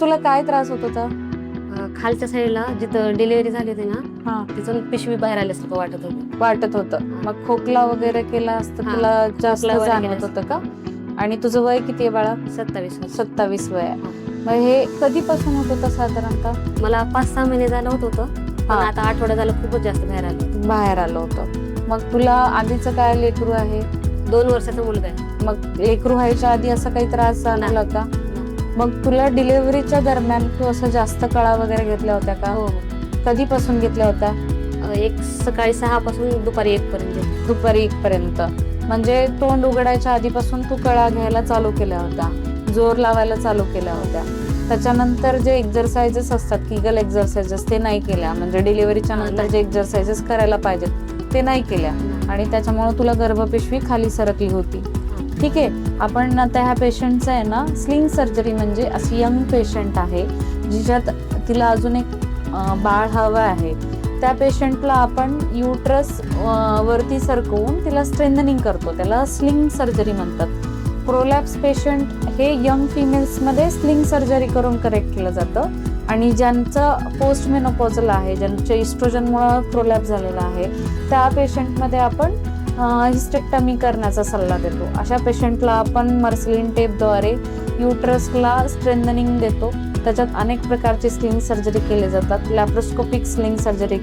तुला काय त्रास होत होता? खालच्या साईडला जिथं डिलिव्हरी झाली होती ना, हा, तिथून पिशवी बाहेर आल्यासारखं वाटत होतं. वाटत होतं. मग खोकला वगैरे केला असतं हा, तुला जास्त खोकला वगैरे जाणवत केला होतं का? आणि तुझं वय किती आहे बाळा? 27 वर्ष. 27 वय आहे. मग हे कधीपासून होत होतं साधारणतः? मला 5-6 महिने झालं होतं, पण हा. आता आठवडा झालं खूपच जास्त बाहेर आलं. बाहेर आलं होतं. मग तुला आधीचं काय लेकरू आहे? 2 वर्षाचा मुलगा आहे. मग लेकरू व्हायच्या आधी असा काही त्रास जाणवला का? मग तुला डिलिव्हरीच्या दरम्यान तू असं जास्त कळा वगैरे घेतल्या होत्या का? हो. कधीपासून घेतल्या होत्या? एक सकाळी 6 पासून दुपारी 1 पर्यंत. दुपारी 1 पर्यंत. म्हणजे तोंड उघडायच्या आधीपासून तू कळा घ्यायला चालू केल्या होत्या, जोर लावायला चालू केल्या होत्या. त्याच्यानंतर जे एक्झरसाइजेस असतात, किगल एक्झरसाइजेस, ते नाही केल्या. म्हणजे डिलिव्हरीच्या नंतर जे एक्झरसाइजेस करायला पाहिजेत ते नाही केल्या आणि त्याच्यामुळे तुला गर्भपिशवी खाली सरकली होती. ठीक आहे. आपण आता ह्या पेशंटचं आहे ना, स्लिंग सर्जरी, म्हणजे अशी यंग पेशंट आहे जिच्यात तिला अजून एक बाळ हवं आहे. त्या पेशंटला आपण युट्रस वरती सरकवून तिला स्ट्रेंथनिंग करतो, त्याला स्लिंग सर्जरी म्हणतात. प्रोलॅप्स पेशंट हे यंग फिमेल्समध्ये स्लिंग सर्जरी करून करेक्ट केलं जातं. आणि ज्यांचं पोस्ट मेनोपॉझल आहे, ज्यांच्या इस्ट्रोजनमुळे प्रोलॅप्स झालेला आहे, त्या पेशंटमध्ये आपण हिस्टेक्टमी करण्याचा सल्ला देतो. अशा पेशंटला आपण मर्सलिन टेपद्वारे युट्रसला स्ट्रेंथनिंग देतो. त्याच्यात अनेक प्रकारचे स्लिंग सर्जरी केले जातात. लॅप्रोस्कोपिक स्लिंग सर्जरी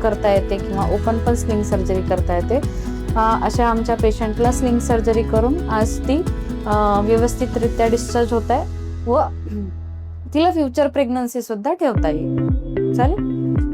करता येते किंवा ओपन पण स्लिंग सर्जरी करता येते. अशा आमच्या पेशंटला स्लिंग सर्जरी करून आज ती व्यवस्थितरित्या डिस्चार्ज होत आहे व तिला फ्युचर प्रेग्नन्सी सुद्धा ठेवता येईल. चालेल.